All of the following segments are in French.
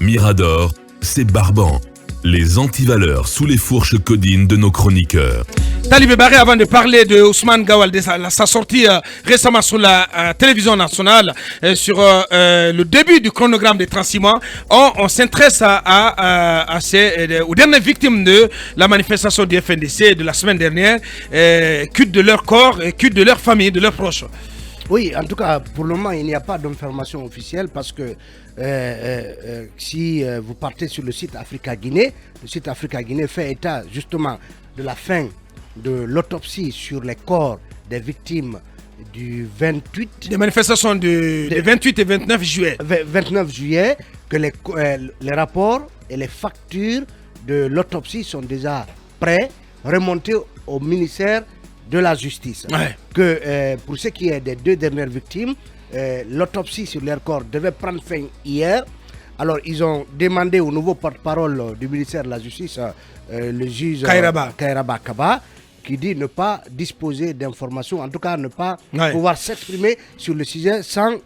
Mirador, c'est Barban. Les antivaleurs sous les fourches codines de nos chroniqueurs. Talibé Barré, avant de parler de Ousmane Gawal, de sa sortie récemment sur la télévision nationale, sur le début du chronogramme des 36 mois, on s'intéresse aux dernières victimes de la manifestation du FNDC de la semaine dernière, culte de leur corps, culte de leur famille, de leurs proches. Oui, en tout cas, pour le moment, il n'y a pas d'information officielle parce que si vous partez sur le site Africa-Guinée, le site Africa-Guinée fait état justement de la fin de l'autopsie sur les corps des victimes du 28... Des manifestations du 28 et 29 juillet. 29 juillet, que les rapports et les factures de l'autopsie sont déjà prêts, remontés au ministère de la Justice. Ouais. Que pour ce qui est des deux dernières victimes, l'autopsie sur leur corps devait prendre fin hier. Alors ils ont demandé au nouveau porte-parole du ministère de la Justice, le juge Kairaba Kaba, qui dit ne pas disposer d'informations, en tout cas ne pas pouvoir s'exprimer sur le sujet sans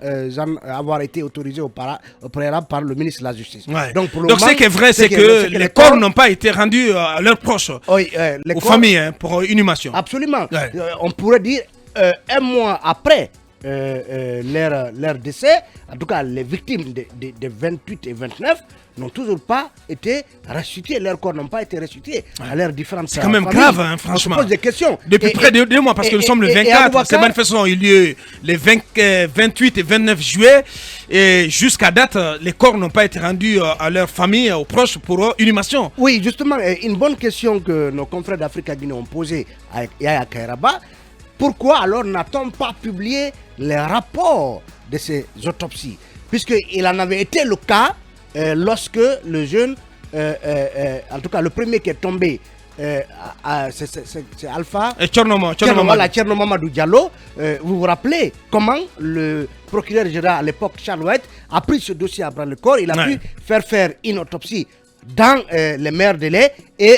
avoir été autorisé au préalable par le ministre de la Justice. Ouais. Donc ce qui est vrai, c'est que les corps n'ont pas été rendus à leurs proches, aux familles, pour inhumation. Absolument. Ouais. On pourrait dire un mois après leur décès, en tout cas les victimes de 28 et 29 n'ont toujours pas été restitués, leurs corps n'ont pas été restitués à leurs différentes familles. C'est quand même grave, hein, franchement. On se pose des questions. Depuis près de 2 mois, parce que nous sommes le 24, ces manifestations ont eu lieu les 28 et 29 juillet, et jusqu'à date, les corps n'ont pas été rendus à leurs familles, aux proches pour inhumation. Oui, justement, une bonne question que nos confrères d'Africa-Guinée ont posée à Yaya Kairaba. Pourquoi alors n'a-t-on pas publié les rapports de ces autopsies? Puisqu'il en avait été le cas lorsque le jeune, en tout cas le premier qui est tombé, c'est Alpha Tcherno Mamadou Diallo. Vous vous rappelez comment le procureur général à l'époque, Charles White, a pris ce dossier à bras le corps. Il a pu faire une autopsie dans les meilleurs délais et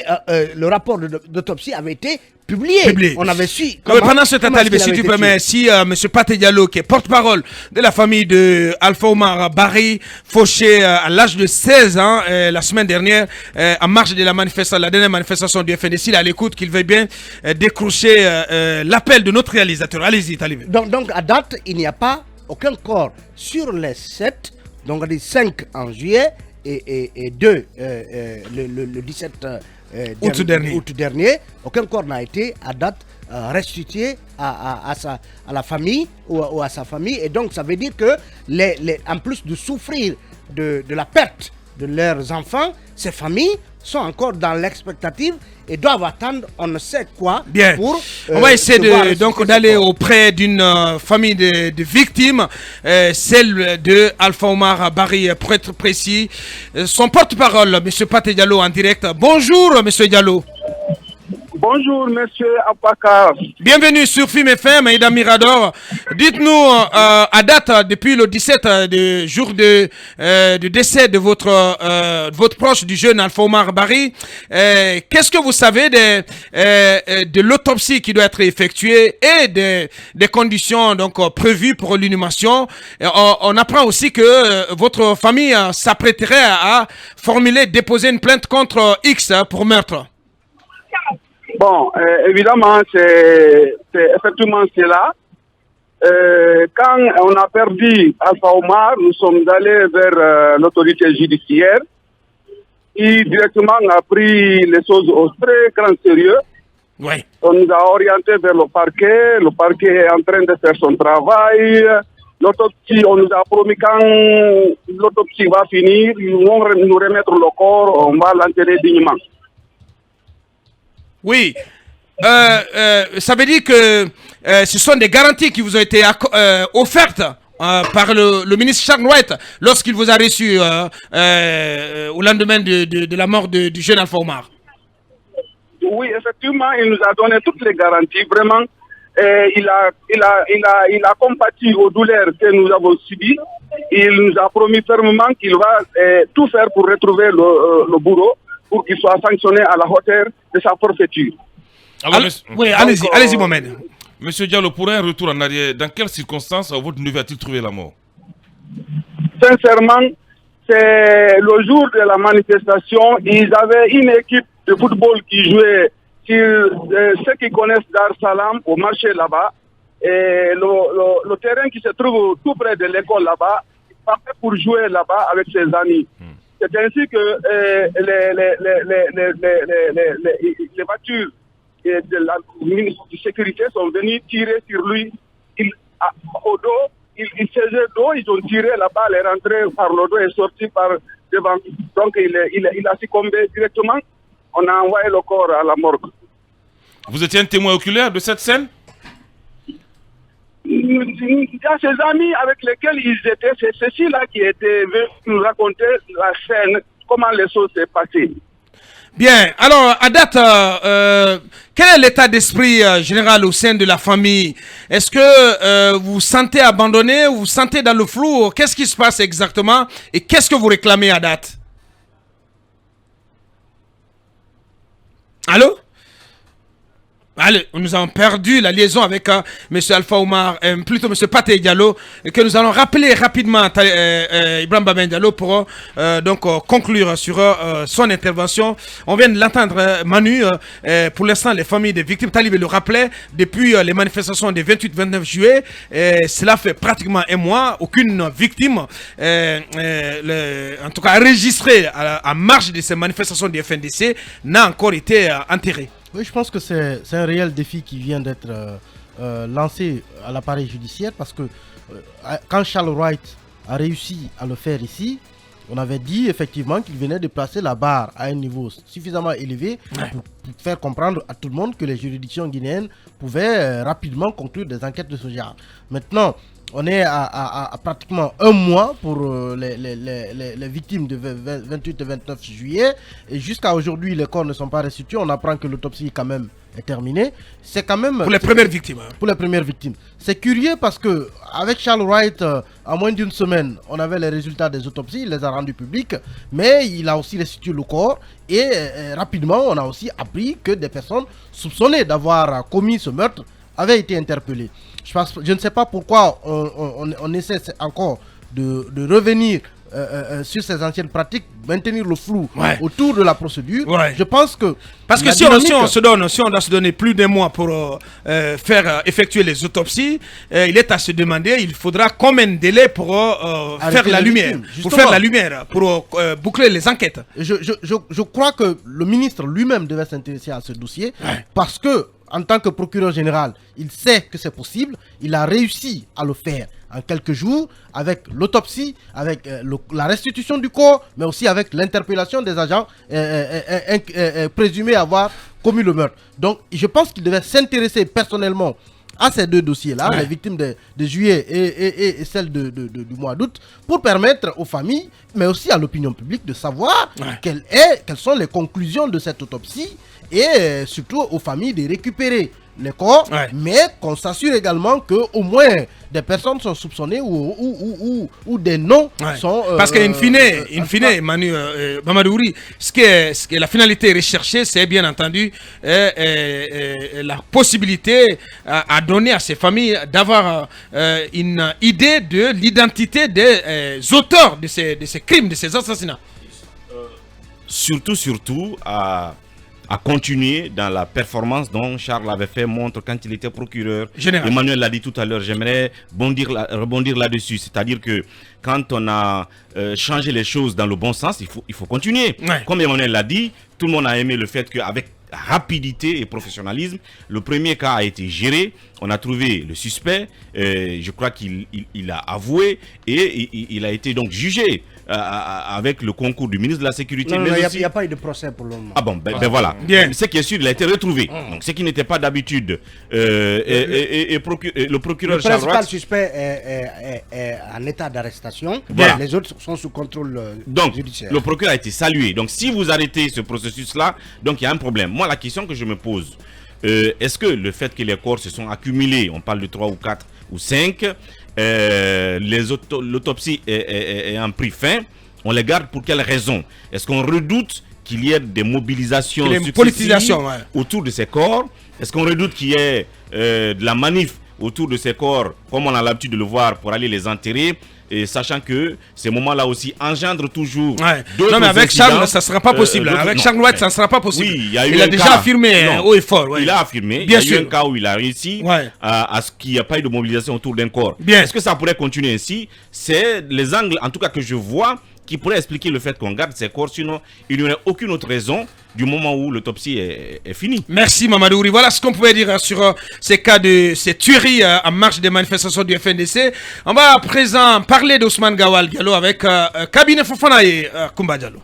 le rapport d'autopsie avait été publié. On avait su. Pendant ce temps, si tu permets, si M. Pathé Diallo, qui est porte-parole de la famille de Alpha Omar Barry, fauché à l'âge de 16 ans la semaine dernière, en marge de la dernière manifestation du FNDC, il est à l'écoute, qu'il veuille bien décrocher l'appel de notre réalisateur. Allez-y, Talibé. Donc, à date, il n'y a pas aucun corps sur les 7, donc on dit 5 en juillet et 2 le 17 août dernier, aucun corps n'a été à date restitué à la famille ou à sa famille, et donc ça veut dire que en plus de souffrir de la perte de leurs enfants, ces familles sont encore dans l'expectative et doivent attendre on ne sait quoi. Bien. Pour on va essayer d'aller auprès d'une famille de victimes, celle de Alpha Omar Barry, pour être précis. Son porte-parole, M. Pathé Diallo, en direct. Bonjour, M. Diallo. Bonjour, monsieur Apaka. Bienvenue sur Film FM, Aïda Mirador. Dites-nous, à date, depuis le 17, jour de décès de votre proche, du jeune Alpha Omar Barry, qu'est-ce que vous savez de l'autopsie qui doit être effectuée et des conditions donc prévues pour l'inhumation? On apprend aussi que votre famille s'apprêterait à déposer une plainte contre X pour meurtre. Bon, évidemment, c'est effectivement cela. Quand on a perdu Alpha Omar, nous sommes allés vers l'autorité judiciaire qui directement a pris les choses au très grand sérieux. Oui. On nous a orientés vers le parquet est en train de faire son travail. L'autopsie, on nous a promis quand l'autopsie va finir, ils vont nous remettre le corps, on va l'enterrer dignement. Oui, ça veut dire que ce sont des garanties qui vous ont été offertes par le ministre Charles White lorsqu'il vous a reçu au lendemain de la mort du jeune Alpha Omar. Oui, effectivement, il nous a donné toutes les garanties. Vraiment, il a compati aux douleurs que nous avons subies. Il nous a promis fermement qu'il va tout faire pour retrouver le bourreau, pour qu'il soit sanctionné à la hauteur de sa forfaiture. Alors, oui, allez-y, Mohamed. Monsieur Diallo, pour un retour en arrière, dans quelles circonstances votre neveu a-t-il trouvé la mort? Sincèrement, c'est le jour de la manifestation, ils avaient une équipe de football qui jouait sur ceux qui connaissent Dar Salam au marché là-bas. Et le terrain qui se trouve tout près de l'école là-bas, il partait pour jouer là-bas avec ses amis. C'est ainsi que les voitures de la ministre de sécurité sont venues tirer sur lui au dos. Il faisait dos, ils ont tiré la balle, est rentrée par le dos et sorti par devant. Donc il a succombé directement. On a envoyé le corps à la morgue. Vous étiez un témoin oculaire de cette scène? Il y a ses amis avec lesquels ils étaient, c'est ceux-ci-là qui étaient venus nous raconter la scène, comment les choses s'est passées. Bien, alors à date, quel est l'état d'esprit général au sein de la famille? Est-ce que vous vous sentez abandonné, vous vous sentez dans le flou? Qu'est-ce qui se passe exactement et qu'est-ce que vous réclamez à date? Allô? Allez, nous avons perdu la liaison avec M. Alpha Oumar, plutôt M. Pathé Diallo, que nous allons rappeler rapidement Ibrahim Babin Diallo pour donc conclure sur son intervention. On vient de l'entendre, Manu. Pour l'instant, les familles des victimes, Talib le rappelait, depuis les manifestations du 28-29 juillet, cela fait pratiquement un mois, aucune victime, en tout cas enregistrée à marge de ces manifestations du FNDC, n'a encore été enterrée. Oui, je pense que c'est un réel défi qui vient d'être lancé à l'appareil judiciaire parce que quand Charles Wright a réussi à le faire ici, on avait dit effectivement qu'il venait de placer la barre à un niveau suffisamment élevé pour faire comprendre à tout le monde que les juridictions guinéennes pouvaient rapidement conclure des enquêtes de ce genre. Maintenant, on est à pratiquement un mois pour les victimes de 28 et 29 juillet. Et jusqu'à aujourd'hui, les corps ne sont pas restitués. On apprend que l'autopsie quand même est terminée. C'est quand même... Pour les premières victimes. Pour les premières victimes. C'est curieux parce que avec Charles Wright, en moins d'une semaine, on avait les résultats des autopsies. Il les a rendus publics. Mais il a aussi restitué le corps. Et rapidement, on a aussi appris que des personnes soupçonnées d'avoir commis ce meurtre avaient été interpellées. Je ne sais pas pourquoi on essaie encore de revenir sur ces anciennes pratiques, maintenir le flou autour de la procédure. Je pense que... Parce que si on doit se donner plus d'un mois pour faire effectuer les autopsies, il est à se demander, il faudra combien de délai pour faire la lumière, pour boucler les enquêtes. Je crois que le ministre lui-même devait s'intéresser à ce dossier parce que en tant que procureur général, il sait que c'est possible. Il a réussi à le faire en quelques jours avec l'autopsie, avec la restitution du corps, mais aussi avec l'interpellation des agents présumés avoir commis le meurtre. Donc, je pense qu'il devait s'intéresser personnellement à ces deux dossiers-là, les victimes de juillet et celles du mois d'août, pour permettre aux familles, mais aussi à l'opinion publique, de savoir quelles sont les conclusions de cette autopsie et surtout aux familles de récupérer les corps, mais qu'on s'assure également qu'au moins des personnes sont soupçonnées ou des noms sont... Parce qu'in fine, Manu Mamadouri, ce que la finalité recherchée, c'est bien entendu la possibilité à donner à ces familles d'avoir une idée de l'identité des auteurs de ces crimes, de ces assassinats. Surtout à continuer dans la performance dont Charles avait fait montre quand il était procureur. Emmanuel l'a dit tout à l'heure, j'aimerais rebondir là-dessus. C'est-à-dire que quand on a changé les choses dans le bon sens, il faut continuer. Comme Emmanuel l'a dit, tout le monde a aimé le fait qu'avec rapidité et professionnalisme, le premier cas a été géré, on a trouvé le suspect, je crois qu'il a avoué et il a été donc jugé avec le concours du ministre de la Sécurité. Non, il n'y a pas eu de procès pour le moment. Ah bon, ben voilà. Ce qui est sûr, il a été retrouvé. Donc ce qui n'était pas d'habitude. Le procureur Charles Wright, le principal suspect est en état d'arrestation. Les autres sont sous contrôle judiciaire. Le procureur a été salué. Donc si vous arrêtez ce processus-là, donc il y a un problème. Moi, la question que je me pose, est-ce que le fait que les corps se sont accumulés, on parle de 3 ou 4 ou 5, l'autopsie ayant pris fin, on les garde pour quelles raisons? Est-ce qu'on redoute qu'il y ait des mobilisations successives autour de ces corps? Est-ce qu'on redoute qu'il y ait de la manif autour de ces corps, comme on a l'habitude de le voir, pour aller les enterrer? et sachant que ces moments-là aussi engendrent toujours. Non, mais avec Charles, ça ne sera pas possible. Avec Charles White, ça ne sera pas possible. Oui, il a déjà affirmé haut et fort. Il a affirmé. Bien il y a eu un cas où il a réussi à ce qu'il n'y a pas eu de mobilisation autour d'un corps. Est-ce que ça pourrait continuer ainsi? C'est les angles, en tout cas, que je vois, qui pourrait expliquer le fait qu'on garde ces corps, sinon il n'y aurait aucune autre raison du moment où l'autopsie est finie. Merci Mamadou Ouri. Voilà ce qu'on pouvait dire sur ces cas de ces tueries en marge des manifestations du FNDC. On va à présent parler d'Ousmane Gawal Diallo avec Cabinet Fofana et Koumba Diallo.